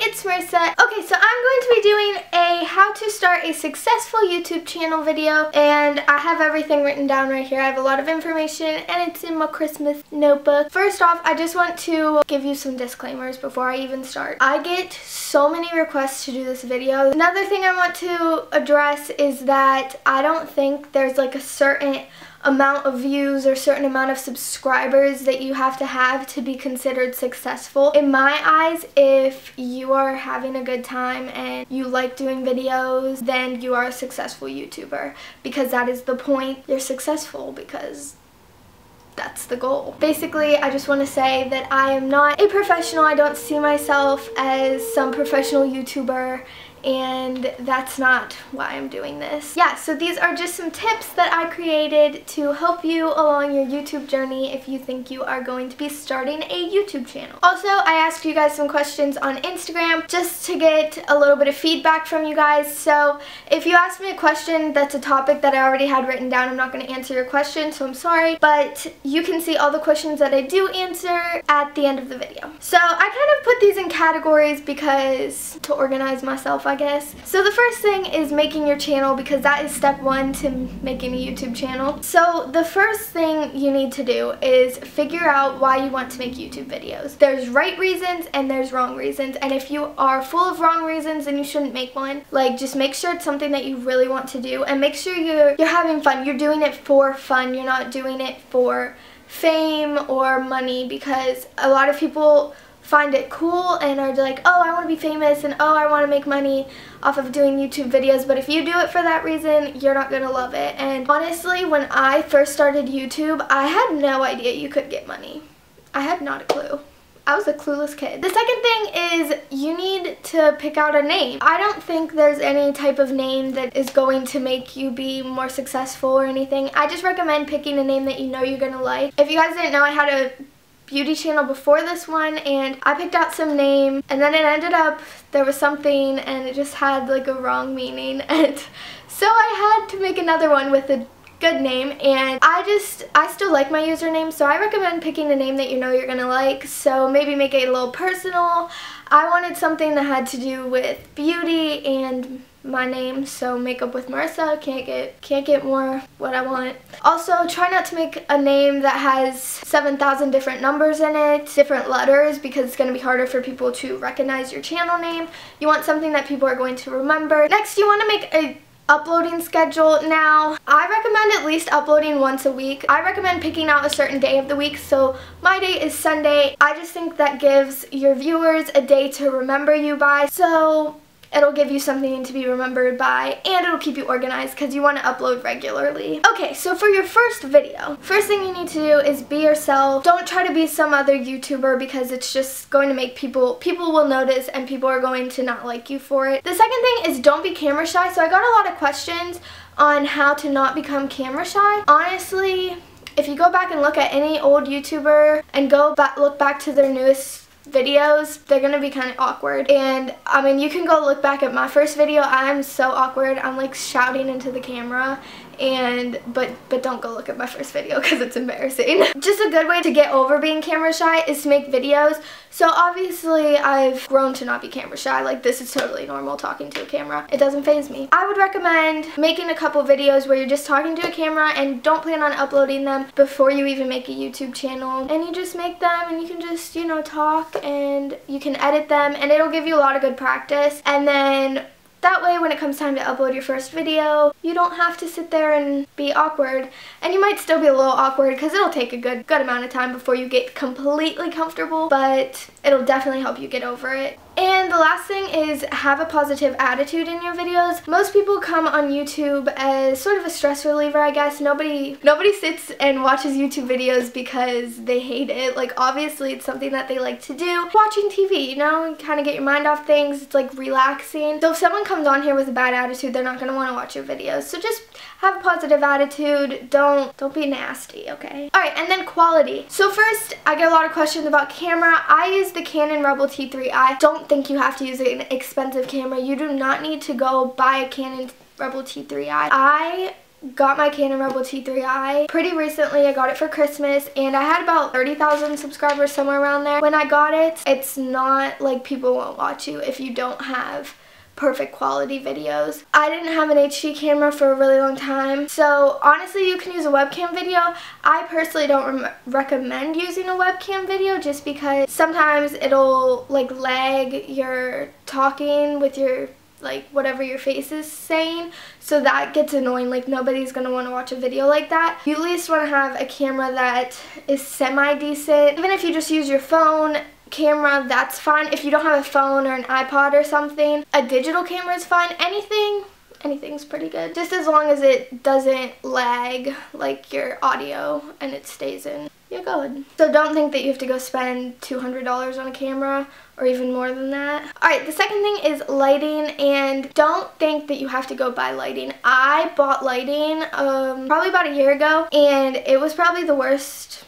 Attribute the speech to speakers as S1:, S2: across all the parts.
S1: it's Marissa. Okay, so I'm going to be doing a how to start a successful YouTube channel video, and I have everything written down right here. I have a lot of information and it's in my Christmas notebook. First off, I just want to give you some disclaimers before I even start. I get so many requests to do this video. Another thing I want to address is that I don't think there's like a certain amount of views or certain amount of subscribers that you have to be considered successful. In my eyes, if you are having a good time and you like doing videos, then you are a successful YouTuber, because that is the point. You're successful because that's the goal. Basically, I just want to say that I am not a professional. I don't see myself as some professional YouTuber, and that's not why I'm doing this. Yeah, so these are just some tips that I created to help you along your YouTube journey if you think you are going to be starting a YouTube channel. Also, I asked you guys some questions on Instagram just to get a little bit of feedback from you guys. So if you ask me a question that's a topic that I already had written down, I'm not going to answer your question, so I'm sorry. But you can see all the questions that I do answer at the end of the video. So I kind of put these in categories because to organize myself, I guess. So the first thing is making your channel, because that is step one to making a YouTube channel. So the first thing you need to do is figure out why you want to make YouTube videos. There's right reasons and there's wrong reasons, and if you are full of wrong reasons, then you shouldn't make one. Like, just make sure it's something that you really want to do, and make sure you're having fun. You're doing it for fun. You're not doing it for fame or money, because a lot of people find it cool and are like, oh, I want to be famous, and oh, I want to make money off of doing YouTube videos. But if you do it for that reason, you're not gonna love it. And honestly, when I first started YouTube, I had no idea you could get money. I had not a clue. I was a clueless kid. The second thing is you need to pick out a name. I don't think there's any type of name that is going to make you be more successful or anything. I just recommend picking a name that you know you're gonna like. If you guys didn't know, I had a beauty channel before this one, and I picked out some name, and then it ended up there was something and it just had like a wrong meaning, and so I had to make another one with a good name. And I still like my username, so I recommend picking a name that you know you're gonna like. So maybe make it a little personal. I wanted something that had to do with beauty and my name, so Makeup with Marissa. Can't get more what I want. Also, try not to make a name that has 7,000 different numbers in it, different letters, because it's going to be harder for people to recognize your channel name. You want something that people are going to remember. Next, you want to make a uploading schedule. Now, I recommend at least uploading once a week. I recommend picking out a certain day of the week, so my day is Sunday. I just think that gives your viewers a day to remember you by, so it'll give you something to be remembered by, and it'll keep you organized because you want to upload regularly. Okay, so for your first video, first thing you need to do is be yourself. Don't try to be some other YouTuber, because it's just going to make people will notice, and people are going to not like you for it. The second thing is don't be camera shy. So I got a lot of questions on how to not become camera shy. Honestly, if you go back and look at any old YouTuber and look back to their newest videos, they're gonna be kind of awkward. And I mean, you can go look back at my first video. I'm so awkward. I'm like shouting into the camera, and but don't go look at my first video because it's embarrassing. Just a good way to get over being camera shy is to make videos. So obviously I've grown to not be camera shy. Like, this is totally normal, talking to a camera. It doesn't faze me. I would recommend making a couple videos where you're just talking to a camera, and don't plan on uploading them before you even make a YouTube channel. And you just make them, and you can just, you know, talk, and you can edit them, and it'll give you a lot of good practice. And then that way, when it comes time to upload your first video, you don't have to sit there and be awkward. And you might still be a little awkward because it'll take a good amount of time before you get completely comfortable, but it'll definitely help you get over it. And the last thing is have a positive attitude in your videos. Most people come on YouTube as sort of a stress reliever, I guess. Nobody sits and watches YouTube videos because they hate it. Like, obviously it's something that they like to do. Watching TV, you know, kind of get your mind off things. It's like relaxing. So if someone comes on here with a bad attitude, they're not going to want to watch your videos. So just have a positive attitude. Don't be nasty, okay? Alright, and then quality. So first, I get a lot of questions about camera. I use the Canon Rebel T3i. Don't think you have to use an expensive camera. You do not need to go buy a Canon Rebel T3i. I got my Canon Rebel T3i pretty recently. I got it for Christmas and I had about 30,000 subscribers, somewhere around there when I got it. It's not like people won't watch you if you don't have perfect quality videos. I didn't have an HD camera for a really long time, so honestly you can use a webcam video. I personally don't recommend using a webcam video just because sometimes it'll like lag your talking with your like whatever your face is saying, so that gets annoying. Like nobody's gonna want to watch a video like that. You at least want to have a camera that is semi-decent. Even if you just use your phone camera, that's fine. If you don't have a phone or an iPod or something, a digital camera is fine. Anything's pretty good, just as long as it doesn't lag like your audio and it stays in. You're good. So don't think that you have to go spend $200 on a camera or even more than that. Alright, the second thing is lighting, and don't think that you have to go buy lighting. I bought lighting probably about a year ago, and it was probably the worst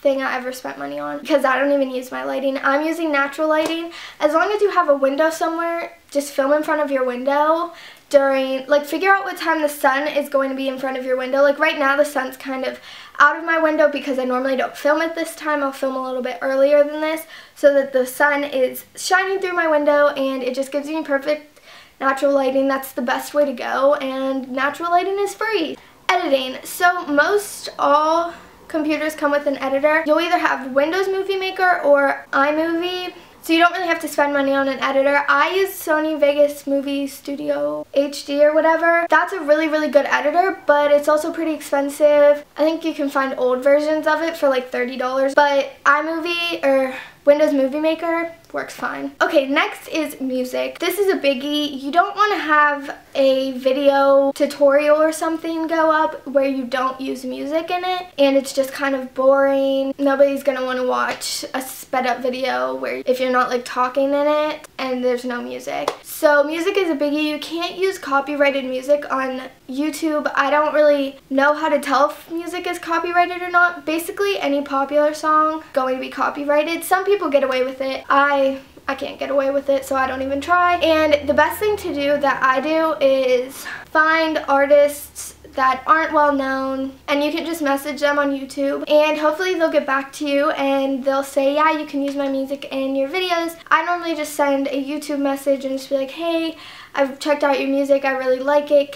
S1: thing I ever spent money on because I don't even use my lighting. I'm using natural lighting. As long as you have a window somewhere, just film in front of your window during, like, figure out what time the sun is going to be in front of your window. Like right now the sun's kind of out of my window because I normally don't film at this time. I'll film a little bit earlier than this so that the sun is shining through my window and it just gives me perfect natural lighting. That's the best way to go, and natural lighting is free. Editing. So most all computers come with an editor. You'll either have Windows Movie Maker or iMovie, so you don't really have to spend money on an editor. I use Sony Vegas Movie Studio HD or whatever. That's a really, really good editor, but it's also pretty expensive. I think you can find old versions of it for like $30, but iMovie or Windows Movie Maker works fine. Okay, next is music. This is a biggie. You don't want to have a video tutorial or something go up where you don't use music in it and it's just kind of boring. Nobody's gonna want to watch a sped up video where if you're not like talking in it and there's no music. So music is a biggie. You can't use copyrighted music on YouTube. I don't really know how to tell if music is copyrighted or not. Basically any popular song going to be copyrighted. Some people get away with it. I can't get away with it, so I don't even try. And the best thing to do that I do is find artists that aren't well known, and you can just message them on YouTube and hopefully they'll get back to you and they'll say, yeah, you can use my music in your videos. I normally just send a YouTube message and just be like, hey, I've checked out your music, I really like it,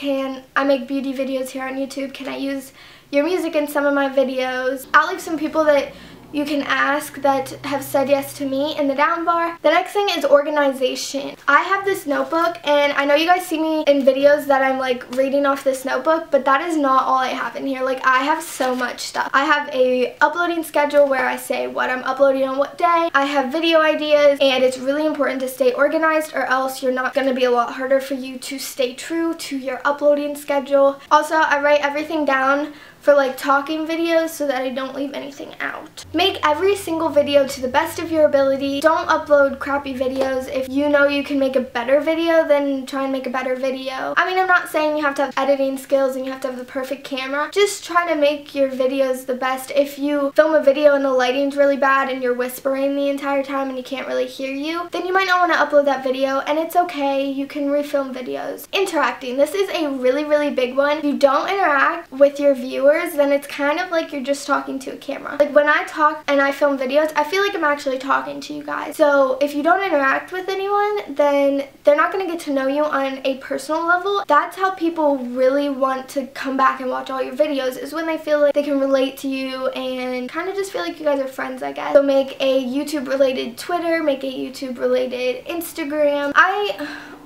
S1: I make beauty videos here on YouTube, can I use your music in some of my videos? I'll leave some people that you can ask that have said yes to me in the down bar. The next thing is organization. I have this notebook, and I know you guys see me in videos that I'm like reading off this notebook, but that is not all I have in here. Like I have so much stuff. I have a uploading schedule where I say what I'm uploading on what day. I have video ideas, and it's really important to stay organized or else you're not going to be a lot harder for you to stay true to your uploading schedule. Also, I write everything down for like talking videos so that I don't leave anything out. Make every single video to the best of your ability. Don't upload crappy videos. If you know you can make a better video, then try and make a better video. I mean, I'm not saying you have to have editing skills and you have to have the perfect camera. Just try to make your videos the best. If you film a video and the lighting's really bad and you're whispering the entire time and you can't really hear you, then you might not want to upload that video, and it's okay. You can refilm videos. Interacting. This is a really, really big one. If you don't interact with your viewers, then it's kind of like you're just talking to a camera. Like when I talk and I film videos, I feel like I'm actually talking to you guys. So if you don't interact with anyone, then they're not going to get to know you on a personal level. That's how people really want to come back and watch all your videos, is when they feel like they can relate to you and kind of just feel like you guys are friends, I guess. So make a YouTube related Twitter, make a YouTube related Instagram.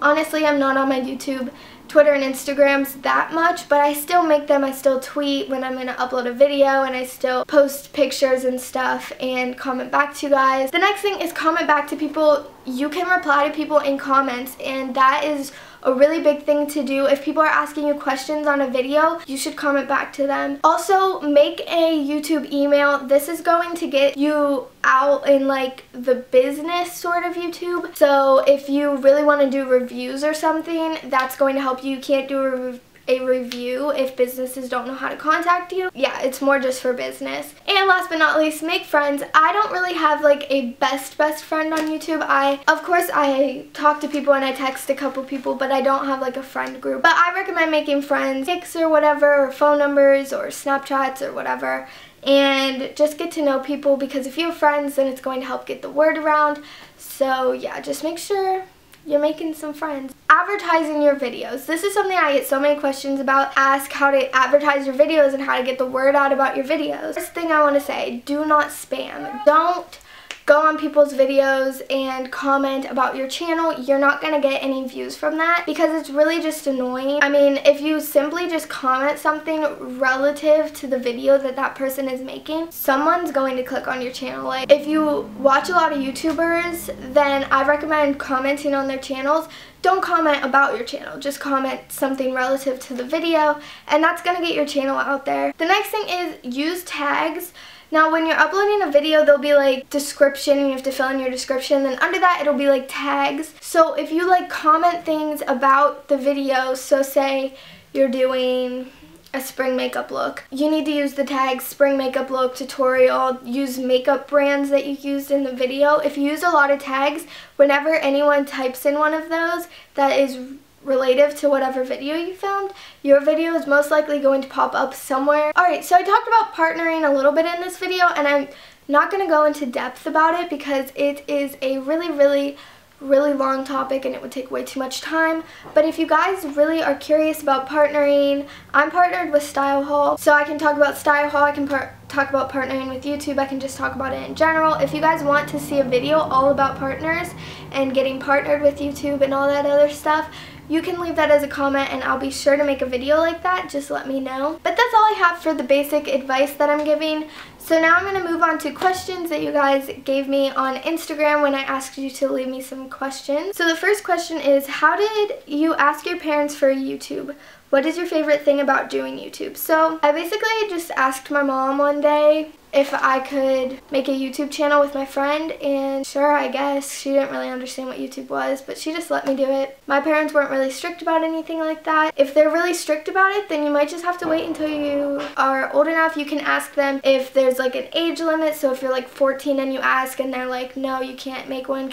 S1: Honestly, I'm not on my YouTube, Twitter, and Instagrams that much, but I still make them. I still tweet when I'm going to upload a video, and I still post pictures and stuff and comment back to you guys. The next thing is comment back to people. You can reply to people in comments, and that is a really big thing to do. If people are asking you questions on a video, you should comment back to them. Also, make a YouTube email. This is going to get you out in like the business sort of YouTube. So if you really want to do reviews or something, that's going to help you. You can't do a review if businesses don't know how to contact you. Yeah, it's more just for business. And last but not least, make friends. I don't really have like a best friend on YouTube. Of course I talk to people and I text a couple people, but I don't have like a friend group. But I recommend making friends, pics or whatever, or phone numbers or Snapchats or whatever, and just get to know people, because if you have friends then it's going to help get the word around. So yeah, just make sure you're making some friends. Advertising your videos. This is something I get so many questions about. Ask how to advertise your videos and how to get the word out about your videos. First thing I want to say, do not spam. Don't go on people's videos and comment about your channel. You're not going to get any views from that, because it's really just annoying. I mean, if you simply just comment something relative to the video that person is making, someone's going to click on your channel. Like, if you watch a lot of YouTubers, then I recommend commenting on their channels. Don't comment about your channel, just comment something relative to the video, and that's going to get your channel out there. The next thing is use tags. Now, when you're uploading a video, there'll be like description, and you have to fill in your description. Then under that, it'll be like tags. So if you like comment things about the video, so say you're doing a spring makeup look, you need to use the tags spring makeup look, tutorial, use makeup brands that you used in the video. If you use a lot of tags, whenever anyone types in one of those that is relative to whatever video you filmed, your video is most likely going to pop up somewhere. Alright, so I talked about partnering a little bit in this video, and I'm not going to go into depth about it because it is a really long topic and it would take way too much time. But if you guys really are curious about partnering, I'm partnered with Style Haul, so I can talk about Style Haul, I can talk about partnering with YouTube, I can just talk about it in general. If you guys want to see a video all about partners and getting partnered with YouTube and all that other stuff, you can leave that as a comment and I'll be sure to make a video like that. Just let me know. But that's all I have for the basic advice that I'm giving. So now I'm going to move on to questions that you guys gave me on Instagram when I asked you to leave me some questions. So the first question is, how did you ask your parents for YouTube? What is your favorite thing about doing YouTube? So I basically just asked my mom one day if I could make a YouTube channel with my friend, and sure, I guess. She didn't really understand what YouTube was, but she just let me do it. My parents weren't really strict about anything like that. If they're really strict about it, then you might just have to wait until you are old enough. You can ask them if there's like an age limit, so if you're like 14 and you ask and they're like, no, you can't make one,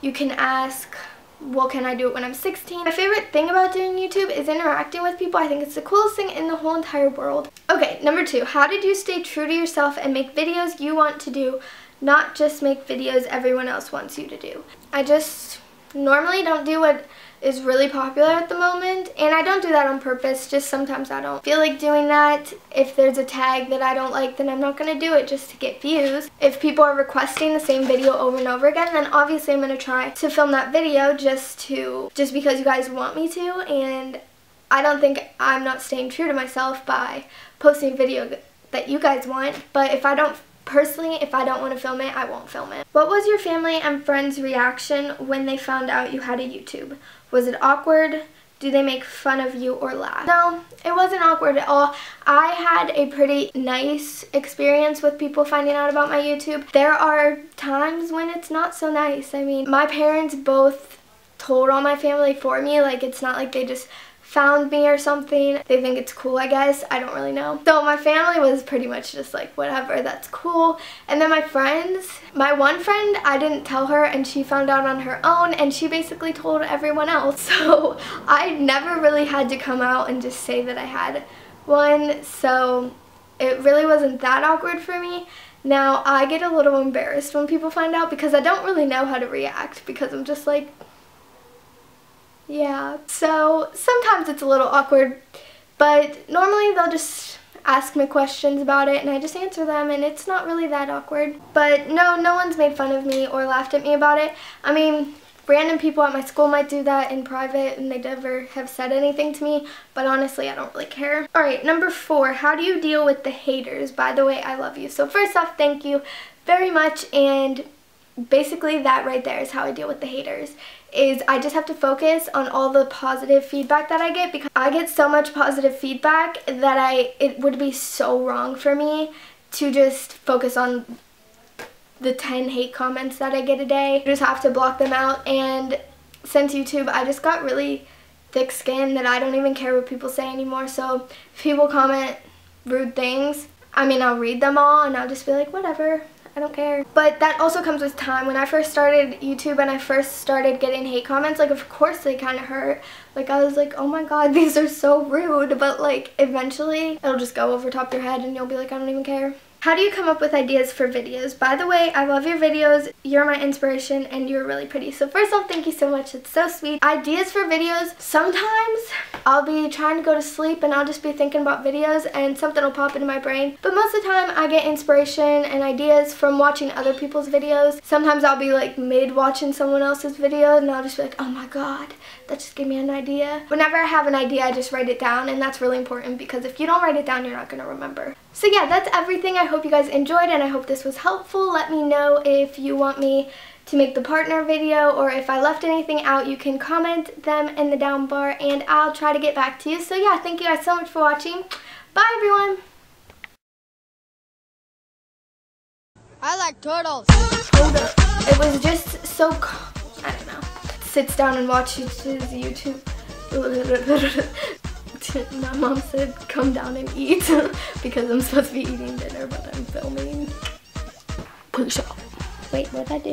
S1: you can ask, well, can I do it when I'm 16? My favorite thing about doing YouTube is interacting with people. I think it's the coolest thing in the whole entire world. Okay, number 2, how did you stay true to yourself and make videos you want to do, not just make videos everyone else wants you to do? I just normally don't do what is really popular at the moment, and I don't do that on purpose, just sometimes I don't feel like doing that. If there's a tag that I don't like, then I'm not going to do it just to get views. If people are requesting the same video over and over again, then obviously I'm going to try to film that video just because you guys want me to, and I don't think I'm not staying true to myself by posting a video that you guys want. But if I don't want to film it, I won't film it. What was your family and friends' reaction when they found out you had a YouTube? Was it awkward? Do they make fun of you or laugh? No, it wasn't awkward at all. I had a pretty nice experience with people finding out about my YouTube. There are times when it's not so nice. I mean, my parents both told all my family for me. Like, it's not like they just found me or something. They think it's cool, I guess. I don't really know. So my family was pretty much just like, whatever, that's cool. And then my friends, my one friend, I didn't tell her, and she found out on her own, and she basically told everyone else. So I never really had to come out and just say that I had one. So it really wasn't that awkward for me. Now, I get a little embarrassed when people find out because I don't really know how to react, because I'm just like, yeah. So sometimes it's a little awkward, but normally they'll just ask me questions about it and I just answer them, and it's not really that awkward. But no one's made fun of me or laughed at me about it. I mean, random people at my school might do that in private and they never have said anything to me, but honestly, I don't really care. Alright, number 4, how do you deal with the haters? By the way, I love you. So first off, thank you very much, and basically that right there is how I deal with the haters. Is I just have to focus on all the positive feedback that I get, because I get so much positive feedback that it would be so wrong for me to just focus on the 10 hate comments that I get a day. I just have to block them out. And since YouTube, I just got really thick skin that I don't even care what people say anymore. So if people comment rude things, I mean, I'll read them all and I'll just be like, whatever, I don't care. But that also comes with time. When I first started YouTube and I first started getting hate comments, like, of course they kind of hurt. Like, I was like, oh my god, these are so rude. But like, eventually it'll just go over top your head and you'll be like, I don't even care. How do you come up with ideas for videos? By the way, I love your videos. You're my inspiration and you're really pretty. So first off, thank you so much. It's so sweet. Ideas for videos. Sometimes I'll be trying to go to sleep and I'll just be thinking about videos and something will pop into my brain. But most of the time I get inspiration and ideas from watching other people's videos. Sometimes I'll be like mid watching someone else's video and I'll just be like, oh my god, that just gave me an idea. Whenever I have an idea, I just write it down, and that's really important because if you don't write it down, you're not going to remember. So yeah, that's everything. I hope you guys enjoyed and I hope this was helpful. Let me know if you want me to make the partner video or if I left anything out. You can comment them in the down bar and I'll try to get back to you. So yeah, thank you guys so much for watching. Bye everyone.
S2: I like turtles.
S1: It was just so, I don't know. Sits down and watches his YouTube. My mom said come down and eat because I'm supposed to be eating dinner but I'm filming. Push up. Wait, what'd I do?